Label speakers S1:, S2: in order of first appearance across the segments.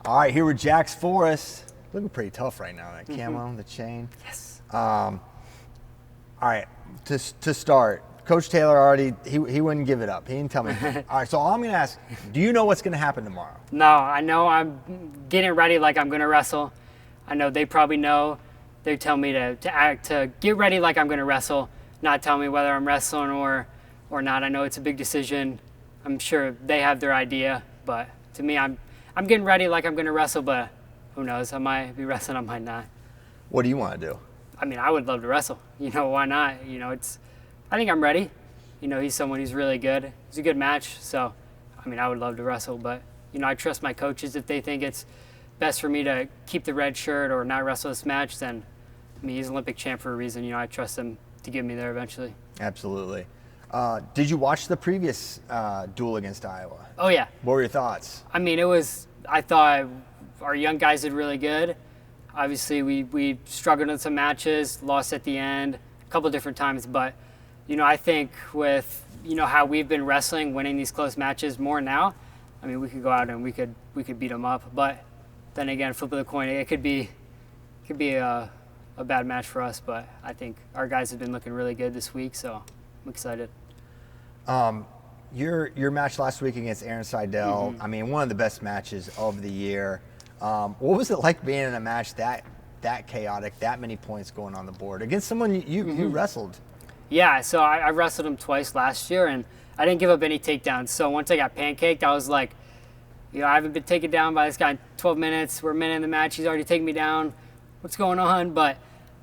S1: All right, here with Jax Forrest. Looking pretty tough right now, that camo, the chain.
S2: Yes.
S1: All right, to start, Coach Taylor already, he wouldn't give it up. He didn't tell me. All right, so all I'm going to ask, do you know what's going to happen tomorrow?
S2: No, I know I'm getting ready like I'm going to wrestle. I know they probably know. They tell me to get ready like I'm going to wrestle, not tell me whether I'm wrestling or not. I know it's a big decision. I'm sure they have their idea, but to me, I'm getting ready like I'm going to wrestle, but who knows? I might be wrestling, I might not.
S1: What do you want to do?
S2: I mean, I would love to wrestle. Why not? I think I'm ready. He's someone who's really good. It's a good match, so, I would love to wrestle, but, I trust my coaches. If they think it's best for me to keep the red shirt or not wrestle this match, then, he's an Olympic champ for a reason. I trust them to get me there eventually.
S1: Absolutely. Did you watch the previous duel against Iowa?
S2: Oh, yeah.
S1: What were your thoughts?
S2: I thought our young guys did really good. Obviously, we struggled in some matches, lost at the end a couple different times, but, I think with, how we've been wrestling, winning these close matches more now, we could go out and we could beat them up. But then again, flip of the coin, it could be a bad match for us, but I think our guys have been looking really good this week, so I'm excited.
S1: Your match last week against Aaron Seidel, one of the best matches of the year. What was it like being in a match that chaotic, that many points going on the board against someone you wrestled?
S2: Yeah, so I wrestled him twice last year, and I didn't give up any takedowns. So once I got pancaked, I was like, I haven't been taken down by this guy in 12 minutes. We're a minute in the match. He's already taken me down. What's going on? But,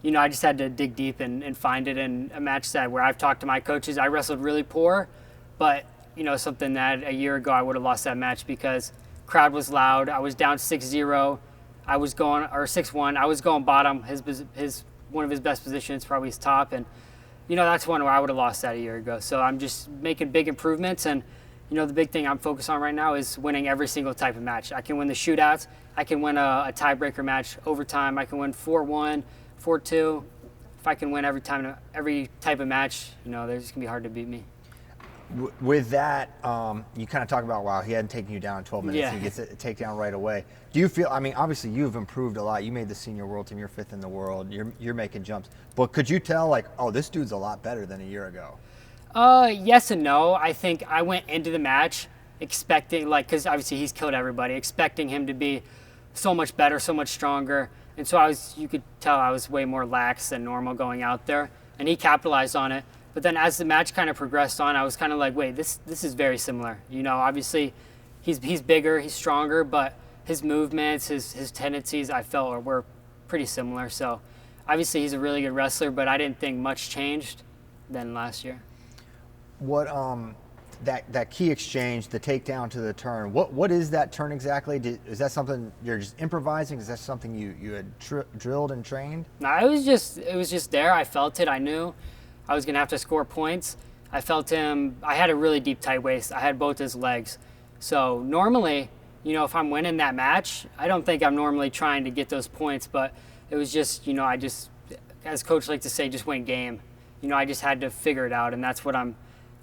S2: I just had to dig deep and find it in a match that where I've talked to my coaches. I wrestled really poor, but, something that a year ago I would have lost that match because crowd was loud. I was down 6-0. I was going, or 6-1. I was going bottom. His one of his best positions, probably his top. And, that's one where I would have lost that a year ago. So I'm just making big improvements. And, the big thing I'm focused on right now is winning every single type of match. I can win the shootouts. I can win a tiebreaker match, overtime. I can win 4-1, 4-2. If I can win every type of match, they're just going to be hard to beat me.
S1: With that, you kind of talk about, wow, he hadn't taken you down in 12 minutes.
S2: Yeah.
S1: He gets a takedown right away. Do you feel, obviously you've improved a lot. You made the senior world team. You're 5th in the world. You're making jumps. But could you tell, this dude's a lot better than a year ago?
S2: Yes and no. I think I went into the match expecting, because obviously he's killed everybody, expecting him to be so much better, so much stronger. And so you could tell I was way more lax than normal going out there. And he capitalized on it. But then as the match kind of progressed on, I was kind of like, wait, this is very similar. Obviously he's bigger, he's stronger, but his movements, his tendencies, I felt were pretty similar. So obviously he's a really good wrestler, but I didn't think much changed than last year.
S1: What that key exchange, the takedown to the turn, what is that turn exactly? Is that something you're just improvising? Is that something you had drilled and trained?
S2: No, it was just there. I felt it. I knew I was going to have to score points. I felt him. I had a really deep tight waist. I had both his legs. So normally, if I'm winning that match, I don't think I'm normally trying to get those points, but it was just, I just, as coach likes to say, just win game. I just had to figure it out, and that's what I'm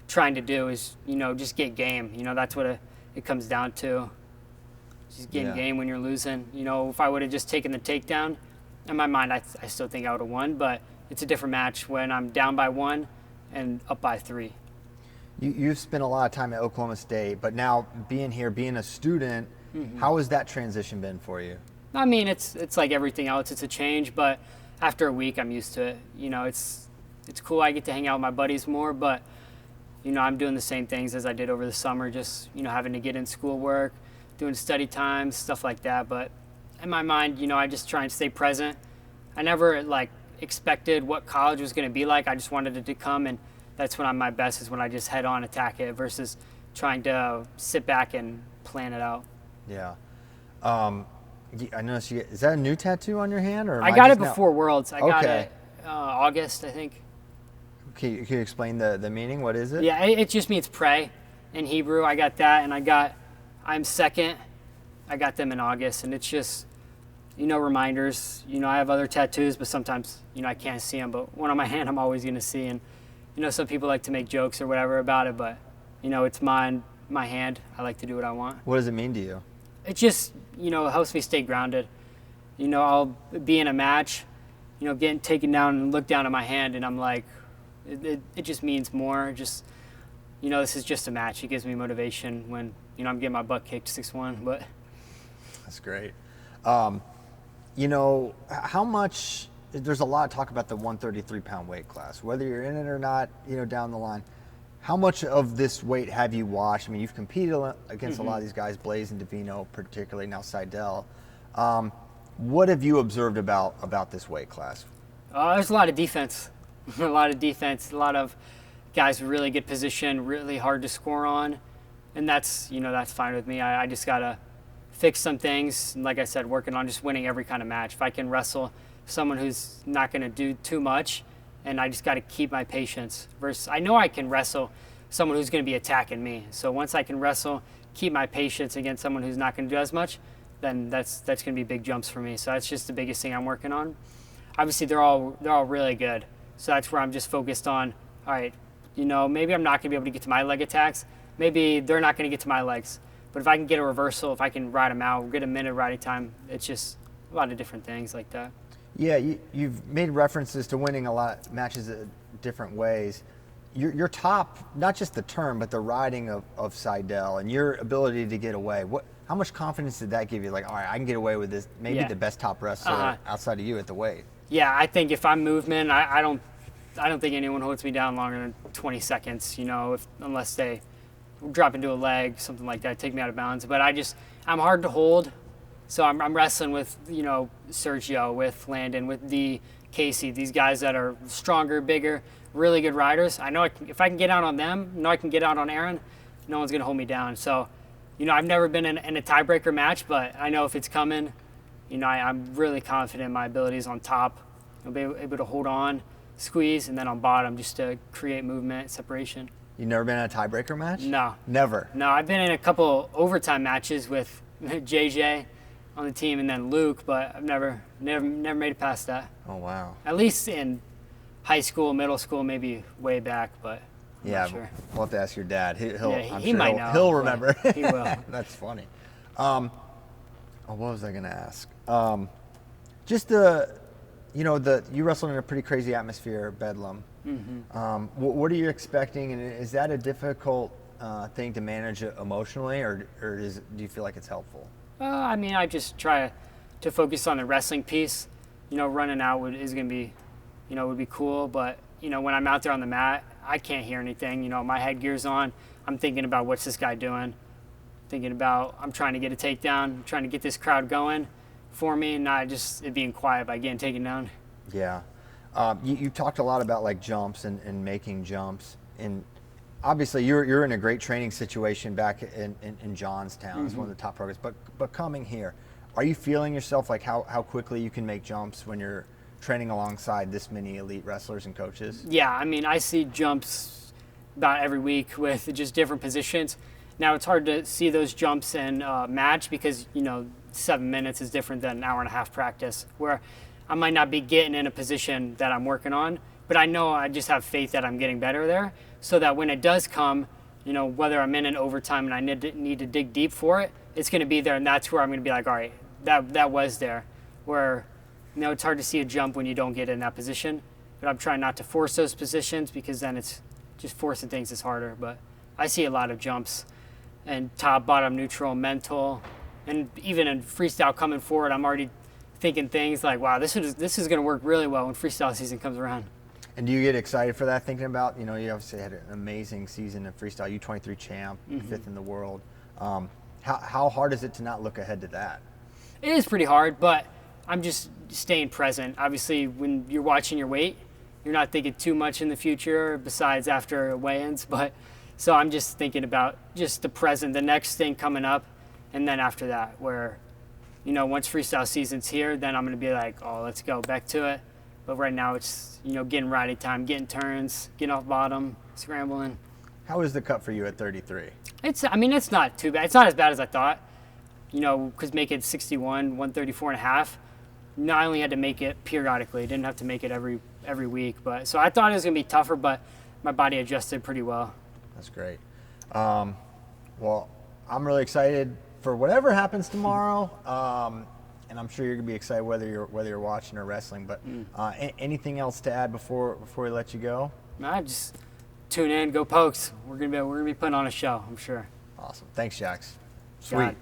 S2: trying to do is, just get game. That's what it comes down to. Just getting game when you're losing. If I would have just taken the takedown, in my mind, I still think I would have won, but it's a different match when I'm down by 1 and up by 3.
S1: You've spent a lot of time at Oklahoma State, but now being here, being a student, how has that transition been for you?
S2: It's like everything else. It's a change, but after a week, I'm used to it. It's cool. I get to hang out with my buddies more, but I'm doing the same things as I did over the summer, just having to get in schoolwork, doing study times, stuff like that. But in my mind, I just try and stay present. I never expected what college was going to be like. I just wanted it to come, and that's when I'm my best, is when I just head on, attack it, versus trying to sit back and plan it out.
S1: Yeah. I noticed is that a new tattoo on your hand? Or
S2: I got it before Worlds. I got
S1: Okay.
S2: it August, I think.
S1: Can you explain the meaning? What is it?
S2: Yeah, it just means pray in Hebrew. I got that, and I'm second. I got them in August, and it's just, reminders. I have other tattoos, but sometimes, I can't see them. But one on my hand, I'm always going to see. And, some people like to make jokes or whatever about it, but, it's my hand. I like to do what I want.
S1: What does it mean to you?
S2: It's just, it helps me stay grounded. I'll be in a match, getting taken down and look down at my hand, and I'm like, it just means more. Just, this is just a match. It gives me motivation when, I'm getting my butt kicked 6-1, but.
S1: That's great. How much, there's a lot of talk about the 133-pound weight class, whether you're in it or not, down the line. How much of this weight have you watched? I mean, you've competed against a lot of these guys, Blaze and Davino, particularly, now Seidel. What have you observed about this weight class?
S2: There's a lot of defense. A lot of guys with really good position, really hard to score on. And that's fine with me. I just got to fix some things. And like I said, working on just winning every kind of match. If I can wrestle someone who's not going to do too much, and I just got to keep my patience. Versus, I know I can wrestle someone who's going to be attacking me. So once I can wrestle, keep my patience against someone who's not going to do as much, then that's going to be big jumps for me. So that's just the biggest thing I'm working on. Obviously, they're all really good. So that's where I'm just focused on. All right, maybe I'm not going to be able to get to my leg attacks. Maybe they're not going to get to my legs. But if I can get a reversal, if I can ride them out, get a minute riding time, it's just a lot of different things like that.
S1: Yeah, you've made references to winning a lot of matches different ways. Your top, not just the turn, but the riding of Seidel and your ability to get away. How much confidence did that give you? Like, all right, I can get away with this. Maybe the best top wrestler outside of you at the weight.
S2: Yeah, I think if I'm movement, I don't think anyone holds me down longer than 20 seconds. Unless they drop into a leg, something like that, take me out of bounds. But I'm hard to hold. So I'm wrestling with, Sergio, with Landon, with Casey, these guys that are stronger, bigger, really good riders. I know if I can get out on them, I can get out on Aaron, no one's going to hold me down. So, I've never been in a tiebreaker match, but I know if it's coming, I'm really confident in my abilities on top. I'll be able to hold on, squeeze, and then on bottom just to create movement, separation.
S1: You've never been in a tiebreaker match?
S2: No.
S1: Never?
S2: No, I've been in a couple overtime matches with JJ on the team and then Luke, but I've never made it past that.
S1: Oh, wow.
S2: At least in high school, middle school, maybe way back, but I'm not sure.
S1: We'll have to ask your dad.
S2: He'll
S1: remember.
S2: He will.
S1: That's funny. What was I going to ask? Just you wrestled in a pretty crazy atmosphere, Bedlam. Mm-hmm. What are you expecting, and is that a difficult thing to manage emotionally, or do you feel like it's helpful?
S2: I just try to focus on the wrestling piece. Running out is going to be, would be cool. But, when I'm out there on the mat, I can't hear anything. My headgear's on. I'm thinking about what's this guy doing. I'm trying to get a takedown. I'm trying to get this crowd going for me, and not just it being quiet by getting taken down.
S1: Yeah. You talked a lot about like jumps and making jumps. And obviously, you're in a great training situation back in Johnstown. Mm-hmm. It's one of the top programs. But coming here, are you feeling yourself like how quickly you can make jumps when you're training alongside this many elite wrestlers and coaches?
S2: Yeah, I see jumps about every week with just different positions. Now it's hard to see those jumps in match because 7 minutes is different than an hour and a half practice, where I might not be getting in a position that I'm working on, but I know I just have faith that I'm getting better there, so that when it does come, whether I'm in an overtime and I need to dig deep for it, it's going to be there, and that's where I'm going to be like, all right, that was there. Where, it's hard to see a jump when you don't get in that position, but I'm trying not to force those positions because then it's just forcing things is harder. But I see a lot of jumps, and top, bottom, neutral, mental, and even in freestyle coming forward, I'm already thinking things like, wow, this is going to work really well when freestyle season comes around.
S1: And do you get excited for that, thinking about, you obviously had an amazing season in freestyle, U23 champ, mm-hmm. 5th in the world. How hard is it to not look ahead to that?
S2: It is pretty hard, but I'm just staying present. Obviously, when you're watching your weight, you're not thinking too much in the future besides after weigh-ins. So I'm just thinking about just the present, the next thing coming up, and then after that, where, once freestyle season's here, then I'm going to be like, oh, let's go back to it. But right now it's, getting riding time, getting turns, getting off bottom, scrambling.
S1: How is the cut for you at 33?
S2: It's not too bad. It's not as bad as I thought, because making 61, 134 and a half, I only had to make it periodically. I didn't have to make it every week. So I thought it was going to be tougher, but my body adjusted pretty well.
S1: That's great. Well, I'm really excited for whatever happens tomorrow. And I'm sure you're gonna be excited whether you're watching or wrestling. But anything else to add before we let you go?
S2: Nah, just tune in, go Pokes. We're gonna be putting on a show, I'm sure.
S1: Awesome. Thanks, Jax.
S2: Got it.
S1: Sweet.